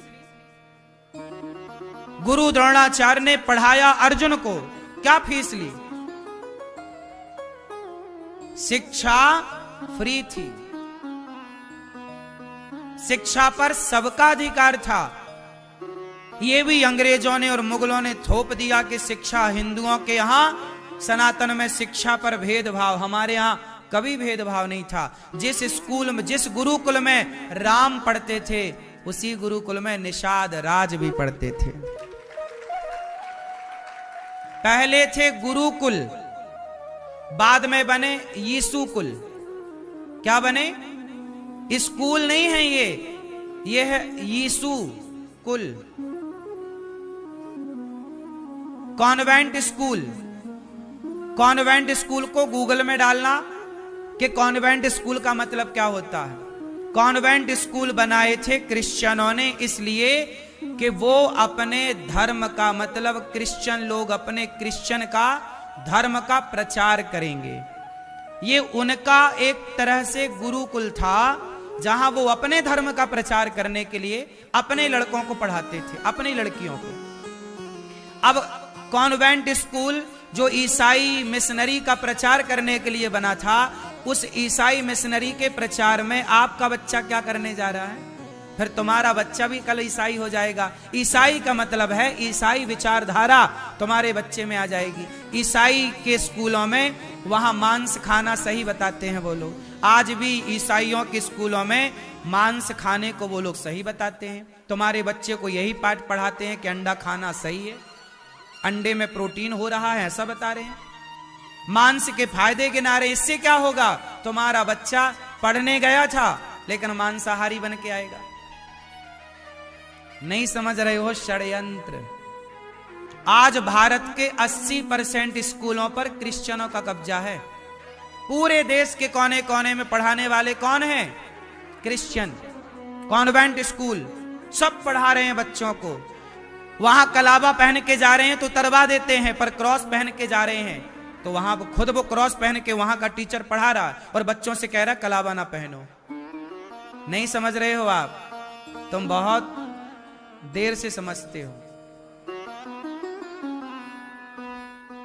गुरु द्रोणाचार्य ने पढ़ाया अर्जुन को, क्या फीस ली? शिक्षा फ्री थी, शिक्षा पर सबका अधिकार था। ये भी अंग्रेजों ने और मुगलों ने थोप दिया कि शिक्षा हिंदुओं के यहां सनातन में शिक्षा पर भेदभाव, हमारे यहां कभी भेदभाव नहीं था। जिस स्कूल में, जिस गुरुकुल में राम पढ़ते थे, उसी गुरुकुल में निषाद राज भी पढ़ते थे। पहले थे गुरुकुल, बाद में बने यीशु कुल। क्या बने? स्कूल नहीं है ये है यीशु कुल, कॉन्वेंट स्कूल। कॉन्वेंट स्कूल को गूगल में डालना कि कॉन्वेंट स्कूल का मतलब क्या होता है। कॉन्वेंट स्कूल बनाए थे क्रिश्चियनों ने, इसलिए कि वो अपने धर्म का, मतलब क्रिश्चियन लोग अपने क्रिश्चियन का धर्म का प्रचार करेंगे। ये उनका एक तरह से गुरुकुल था, जहां वो अपने धर्म का प्रचार करने के लिए अपने लड़कों को पढ़ाते थे, अपनी लड़कियों को। अब कॉन्वेंट स्कूल जो ईसाई मिशनरी का प्रचार करने के लिए बना था, उस ईसाई मिशनरी के प्रचार में आपका बच्चा क्या करने जा रहा है? फिर तुम्हारा बच्चा भी कल ईसाई हो जाएगा। ईसाई का मतलब है ईसाई विचारधारा तुम्हारे बच्चे में आ जाएगी। ईसाई के स्कूलों में वहां मांस खाना सही बताते हैं वो लोग। आज भी ईसाइयों के स्कूलों में मांस खाने को वो लोग सही बताते हैं। तुम्हारे बच्चे को यही पाठ पढ़ाते हैं कि अंडा खाना सही है, अंडे में प्रोटीन हो रहा है, ऐसा बता रहे हैं। मांस के फायदे गिना रहे। इससे क्या होगा? तुम्हारा बच्चा पढ़ने गया था लेकिन मांसाहारी बन के आएगा। नहीं समझ रहे हो? षड्यंत्र। आज भारत के 80% स्कूलों पर क्रिश्चियनों का कब्जा है। पूरे देश के कोने कोने में पढ़ाने वाले कौन हैं? क्रिश्चियन। कॉन्वेंट स्कूल सब पढ़ा रहे हैं बच्चों को। वहां कलावा पहन के जा रहे हैं तो उतरवा देते हैं, पर क्रॉस पहन के जा रहे हैं तो वहां खुद वो क्रॉस पहन के वहां का टीचर पढ़ा रहा और बच्चों से कह रहा कलावा ना पहनो। नहीं समझ रहे हो आप? तुम बहुत देर से समझते हो।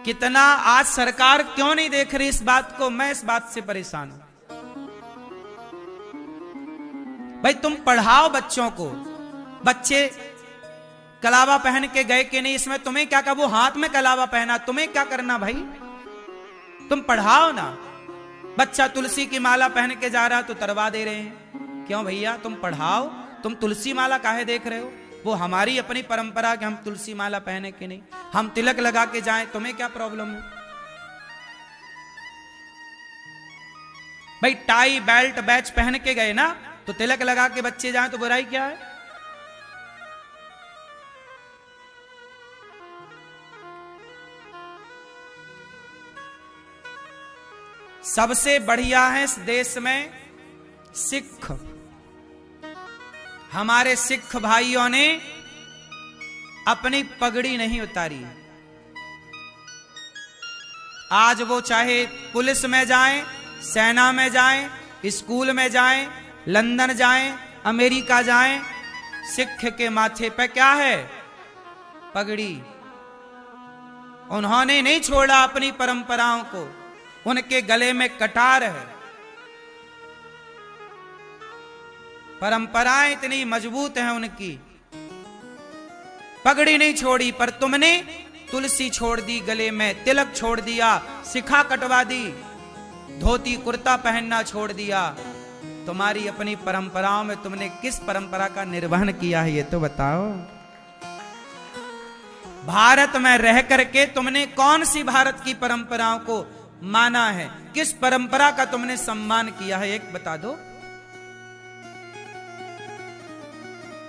कितना आज सरकार क्यों नहीं देख रही इस बात को? मैं इस बात से परेशान हूं। भाई तुम पढ़ाओ बच्चों को। बच्चे कलावा पहन के गए कि नहीं, इसमें तुम्हें क्या? वो हाथ में कलावा पहना, तुम्हें क्या करना भाई? तुम पढ़ाओ ना। बच्चा तुलसी की माला पहन के जा रहा तो तरवा दे रहे हैं। क्यों भैया? तुम पढ़ाओ। तुम तुलसी माला काहे देख रहे हो? वो हमारी अपनी परंपरा कि हम तुलसी माला पहने कि नहीं, हम तिलक लगा के जाएं, तुम्हें क्या प्रॉब्लम है? भाई टाई बेल्ट बैच पहन के गए ना तो तिलक लगा के बच्चे जाएं तो बुराई क्या है? सबसे बढ़िया है इस देश में सिख। हमारे सिख भाइयों ने अपनी पगड़ी नहीं उतारी। आज वो चाहे पुलिस में जाएं, सेना में जाएं, स्कूल में जाएं, लंदन जाएं, अमेरिका जाएं, सिख के माथे पे क्या है? पगड़ी। उन्होंने नहीं छोड़ा अपनी परंपराओं को। उनके गले में कटार है। परंपराएं इतनी मजबूत हैं उनकी, पगड़ी नहीं छोड़ी। पर तुमने तुलसी छोड़ दी, गले में तिलक छोड़ दिया, शिखा कटवा दी, धोती कुर्ता पहनना छोड़ दिया। तुम्हारी अपनी परंपराओं में तुमने किस परंपरा का निर्वहन किया है ये तो बताओ। भारत में रह करके तुमने कौन सी भारत की परंपराओं को माना है? किस परंपरा का तुमने सम्मान किया है? एक बता दो।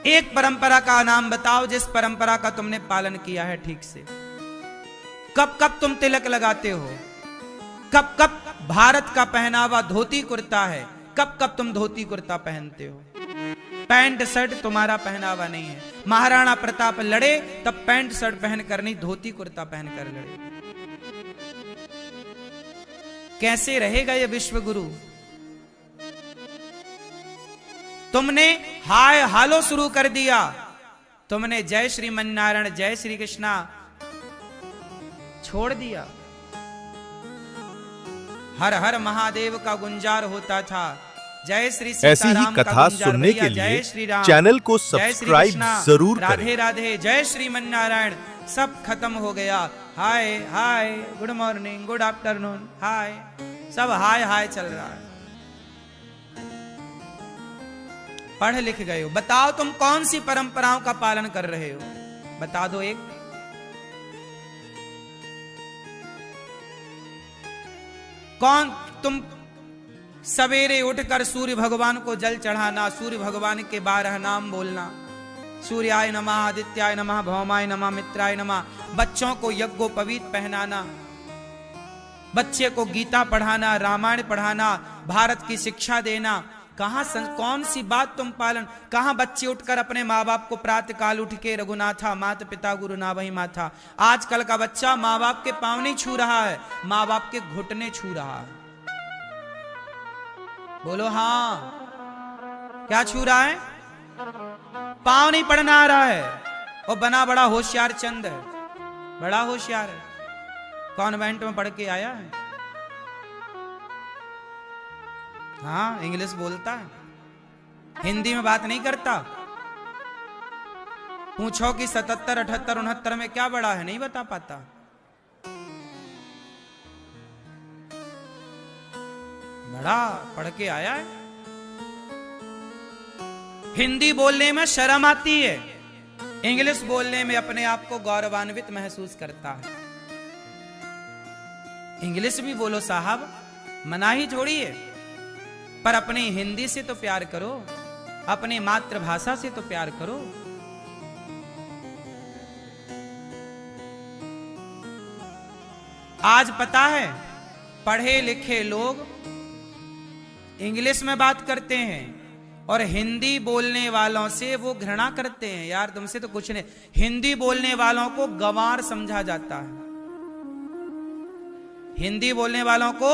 एक परंपरा का नाम बताओ जिस परंपरा का तुमने पालन किया है ठीक से। कब कब तुम तिलक लगाते हो? कब कब भारत का पहनावा धोती कुर्ता है? कब कब तुम धोती कुर्ता पहनते हो? पैंट शर्ट तुम्हारा पहनावा नहीं है। महाराणा प्रताप लड़े तब पैंट शर्ट पहन कर नहीं, धोती कुर्ता पहन कर लड़े। कैसे रहेगा ये विश्व गुरु? तुमने हाय हालो शुरू कर दिया, तुमने जय श्रीमन नारायण जय श्री कृष्णा छोड़ दिया। हर हर महादेव का गुंजार होता था, जय श्री ऐसी ही कथा सुनने के लिए चैनल को सब्सक्राइब जरूर करें। राधे राधे, जय श्रीमन नारायण, सब खत्म हो गया। हाय हाय, गुड मॉर्निंग, गुड आफ्टरनून, हाय, सब हाय हाय चल रहा है। पढ़ लिख गए हो, बताओ तुम कौन सी परंपराओं का पालन कर रहे हो? बता दो एक। कौन? तुम सवेरे उठकर सूर्य भगवान को जल चढ़ाना, सूर्य भगवान के 12 नाम बोलना, सूर्याय नमः, आदित्याय नमः, भौमाय नमः, मित्राय नमः, बच्चों को यज्ञोपवीत पहनाना, बच्चे को गीता पढ़ाना, रामायण पढ़ाना, भारत की शिक्षा देना, कौन सी बात तुम पालन? कहां बच्चे उठकर अपने माँ बाप को प्रातः काल उठ के रघुनाथा माता पिता गुरु ना वही माथा। आजकल का बच्चा माँ बाप के पांव नहीं छू रहा है, माँ बाप के घुटने छू रहा है। बोलो हाँ, क्या छू रहा है? पांव नहीं पड़ना आ रहा है। और बना बड़ा होशियार चंद है, बड़ा होशियार है, कॉन्वेंट में पढ़ के आया है। हाँ, इंग्लिश बोलता है, हिंदी में बात नहीं करता। पूछो कि 77, 78, 69 में क्या बड़ा है, नहीं बता पाता। बड़ा पढ़ के आया है। हिंदी बोलने में शर्म आती है, इंग्लिश बोलने में अपने आप को गौरवान्वित महसूस करता है। इंग्लिश भी बोलो साहब, मना ही थोड़ी है, पर अपनी हिंदी से तो प्यार करो, अपनी मातृभाषा से तो प्यार करो। आज पता है, पढ़े लिखे लोग इंग्लिश में बात करते हैं और हिंदी बोलने वालों से वो घृणा करते हैं। यार तुमसे तो कुछ नहीं, हिंदी बोलने वालों को गंवार समझा जाता है। हिंदी बोलने वालों को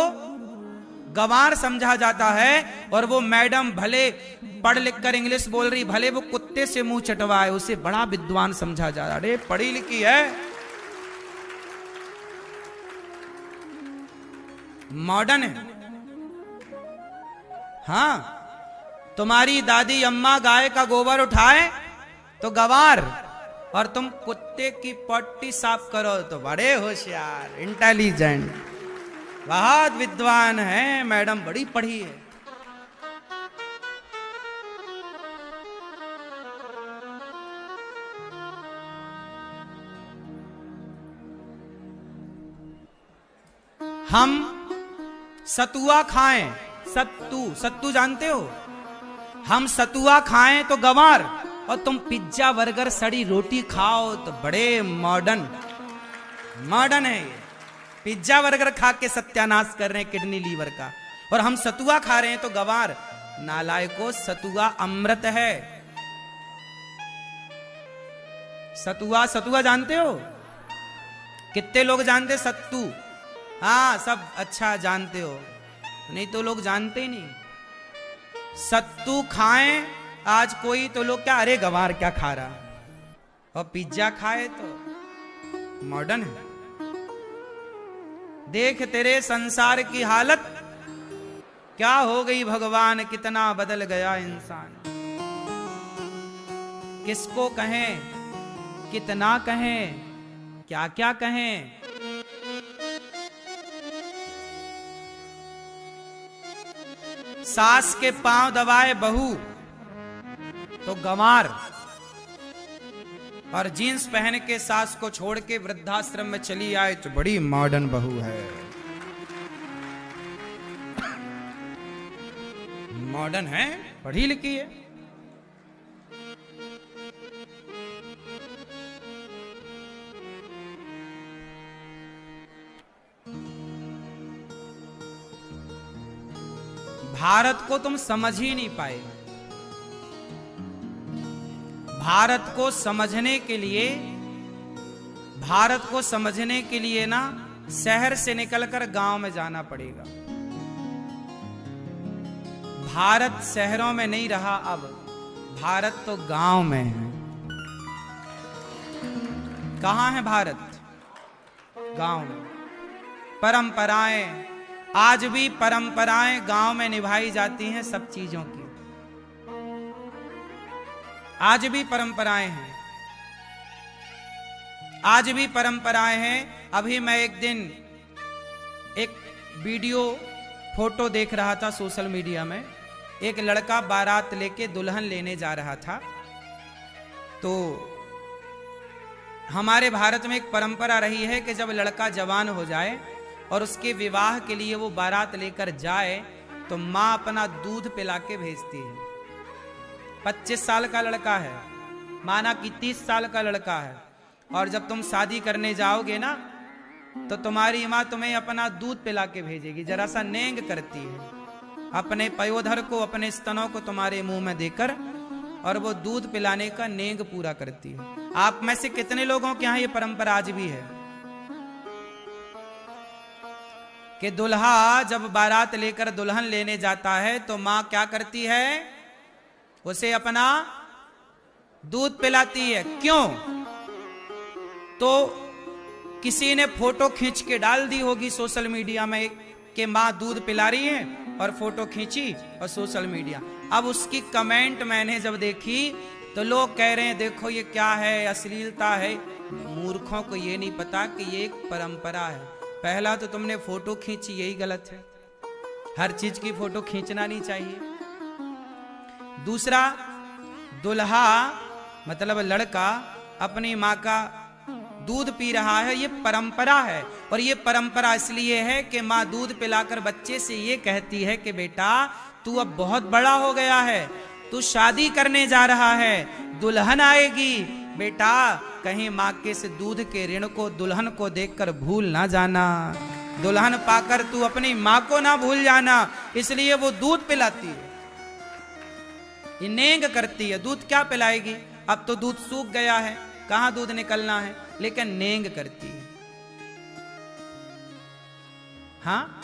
गंवार समझा जाता है, और वो मैडम भले पढ़ लिख कर इंग्लिश बोल रही, भले वो कुत्ते से मुंह चटवाए, उसे बड़ा विद्वान समझा जा रहा। अरे पढ़ी लिखी है, मॉडर्न है। हाँ, तुम्हारी दादी अम्मा गाय का गोबर उठाए तो गंवार, और तुम कुत्ते की पट्टी साफ करो तो बड़े होशियार, इंटेलिजेंट, बहुत विद्वान है मैडम, बड़ी पढ़ी है। हम सतुआ खाएं, सत्तू जानते हो? हम सतुआ खाएं तो गंवार, और तुम पिज्जा बर्गर सड़ी रोटी खाओ तो बड़े मॉडर्न है ये। पिज्जा बर्गर खा के सत्यानाश कर रहे हैं किडनी लीवर का, और हम सतुआ खा रहे हैं तो गंवार। नालायको, सतुआ अमृत है। सतुआ जानते हो? कितने लोग जानते सत्तू? हाँ, सब अच्छा जानते हो, नहीं तो लोग जानते ही नहीं। सत्तू खाएं आज कोई तो लोग क्या, अरे गंवार क्या खा रहा, और पिज्जा खाए तो मॉडर्न है। देख तेरे संसार की हालत क्या हो गई भगवान, कितना बदल गया इंसान। किसको कहें, कितना कहें, क्या क्या कहें। सास के पांव दबाए बहू तो गंवार, और जीन्स पहन के सास को छोड़ के वृद्धाश्रम में चली आए तो बड़ी मॉडर्न बहू है। मॉडर्न है, पढ़ी लिखी है। भारत को तुम समझ ही नहीं पाए। भारत को समझने के लिए ना शहर से निकलकर गांव में जाना पड़ेगा। भारत शहरों में नहीं रहा, अब भारत तो गांव में है। कहां है भारत? गांव में। परंपराएं, आज भी परंपराएं गांव में निभाई जाती हैं सब चीजों की। आज भी परंपराएं हैं, आज भी परंपराएं हैं। अभी मैं एक दिन एक वीडियो फोटो देख रहा था सोशल मीडिया में। एक लड़का बारात लेके दुल्हन लेने जा रहा था। तो हमारे भारत में एक परंपरा रही है कि जब लड़का जवान हो जाए और उसके विवाह के लिए वो बारात लेकर जाए तो माँ अपना दूध पिला के भेजती है। 25 साल का लड़का है, माना कि 30 साल का लड़का है, और जब तुम शादी करने जाओगे ना तो तुम्हारी माँ तुम्हें अपना दूध पिला के भेजेगी। जरा सा नेंग करती है अपने पयोधर को, अपने स्तनों को तुम्हारे मुंह में देकर, और वो दूध पिलाने का नेंग पूरा करती है। आप में से कितने लोगों के यहां ये परंपरा आज भी है कि दुल्हा जब बारात लेकर दुल्हन लेने जाता है तो मां क्या करती है? उसे अपना दूध पिलाती है। क्यों? तो किसी ने फोटो खींच के डाल दी होगी सोशल मीडिया में कि मां दूध पिला रही है, और फोटो खींची और सोशल मीडिया। अब उसकी कमेंट मैंने जब देखी तो लोग कह रहे हैं देखो ये क्या है, अश्लीलता है। मूर्खों को ये नहीं पता कि ये एक परंपरा है। पहला तो तुमने फोटो खींची, यही गलत है। हर चीज की फोटो खींचना नहीं चाहिए। दूसरा, दुल्हा मतलब लड़का अपनी माँ का दूध पी रहा है, ये परंपरा है। और ये परंपरा इसलिए है कि माँ दूध पिलाकर बच्चे से ये कहती है कि बेटा तू अब बहुत बड़ा हो गया है, तू शादी करने जा रहा है, दुल्हन आएगी, बेटा कहीं माँ के से दूध के ऋण को, दुल्हन को देखकर भूल ना जाना, दुल्हन पाकर तू अपनी माँ को ना भूल जाना। इसलिए वो दूध पिलाती है, ये नेंग करती है। दूध क्या पिलाएगी? अब तो दूध सूख गया है, कहां दूध निकलना है, लेकिन नेंग करती है। हाँ,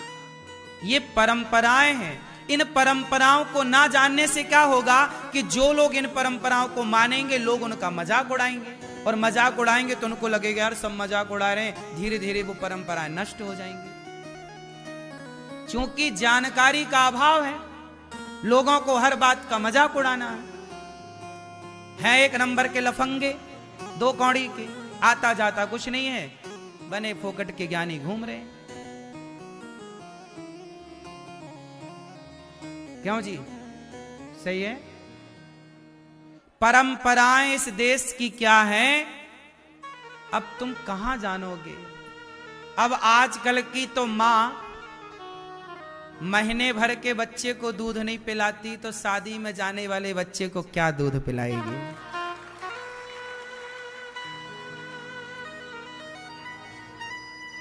ये परंपराएं हैं। इन परंपराओं को ना जानने से क्या होगा कि जो लोग इन परंपराओं को मानेंगे, लोग उनका मजाक उड़ाएंगे, और मजाक उड़ाएंगे तो उनको लगेगा यार सब मजाक उड़ा रहे हैं, धीरे धीरे वो परंपराएं नष्ट हो जाएंगी। क्योंकि जानकारी का अभाव है, लोगों को हर बात का मजाक उड़ाना है। एक नंबर के लफंगे, दो कौड़ी के, आता जाता कुछ नहीं है, बने फोकट के ज्ञानी घूम रहे हैं। क्यों जी? सही है। परंपराएं इस देश की क्या हैं, अब तुम कहां जानोगे। अब आजकल की तो मां महीने भर के बच्चे को दूध नहीं पिलाती तो शादी में जाने वाले बच्चे को क्या दूध पिलाएगी।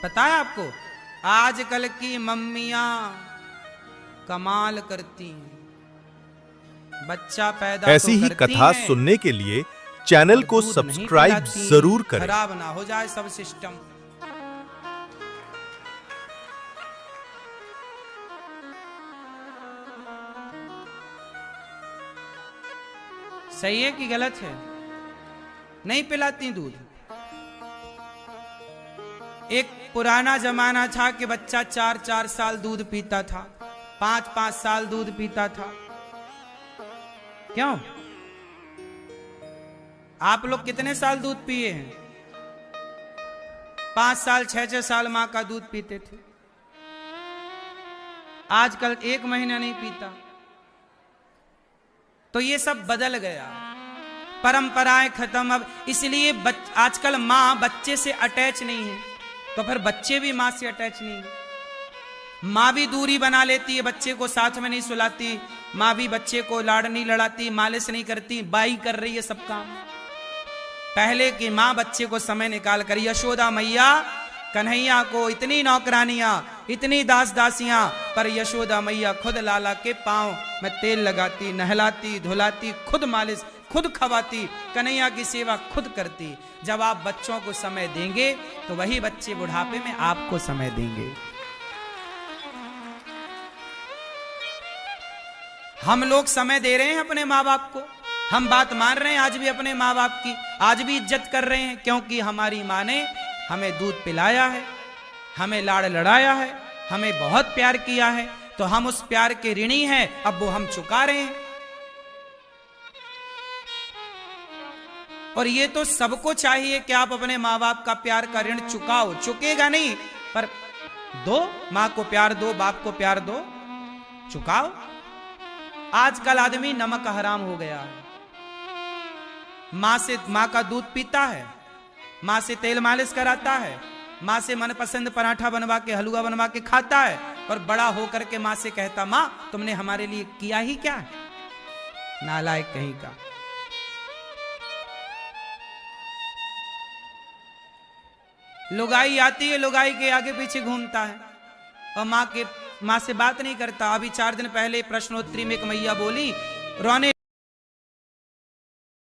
पता है आपको, आजकल की मम्मियां कमाल करती हैं। बच्चा पैदा ऐसी ही कथा सुनने के लिए चैनल को सब्सक्राइब जरूर करें। खराब ना हो जाए सब सिस्टम। सही है कि गलत है? नहीं पिलाती दूध। एक पुराना जमाना था कि बच्चा 4-4 साल दूध पीता था, 5-5 साल दूध पीता था। क्यों? आप लोग कितने साल दूध पिए हैं? 5 साल 6-6 साल मां का दूध पीते थे। आजकल 1 महीना नहीं पीता। तो ये सब बदल गया, परंपराएं खत्म। अब इसलिए आजकल मां बच्चे से अटैच नहीं है, तो फिर बच्चे भी मां से अटैच नहीं है। माँ भी दूरी बना लेती है, बच्चे को साथ में नहीं सुलाती, माँ भी बच्चे को लाड़ नहीं लड़ाती, मालिश नहीं करती, बाई कर रही है सब काम। पहले की माँ बच्चे को समय निकाल कर, यशोदा मैया कन्हैया को इतनी नौकरानियां, इतनी दास दासियां, पर यशोदा मैया खुद लाला के पांव में तेल लगाती, नहलाती, धुलाती, खुद मालिश, खुद खवाती, कन्हैया की सेवा खुद करती। जब आप बच्चों को समय देंगे तो वही बच्चे बुढ़ापे में आपको समय देंगे। हम लोग समय दे रहे हैं अपने माँ बाप को, हम बात मान रहे हैं आज भी अपने माँ बाप की, आज भी इज्जत कर रहे हैं, क्योंकि हमारी माँ ने हमें दूध पिलाया है, हमें लाड़ लड़ाया है, हमें बहुत प्यार किया है, तो हम उस प्यार के ऋणी हैं, अब वो हम चुका रहे हैं। और ये तो सबको चाहिए कि आप अपने माँ बाप का प्यार का ऋण चुकाओ, चुकेगा नहीं पर दो, माँ को प्यार दो, बाप को प्यार दो, चुकाओ। आजकल आदमी नमक हराम हो गया है, माँ का दूध पीता है, माँ से तेल मालिश कराता है, माँ से मनपसंद पराठा बनवा के हलवा बनवा के खाता है, और बड़ा होकर के माँ से कहता, माँ तुमने हमारे लिए किया ही क्या है। नालायक कहीं का। लुगाई आती है, लुगाई के आगे पीछे घूमता है और माँ से बात नहीं करता। अभी 4 दिन पहले प्रश्नोत्तरी में एक मैया बोली, रोने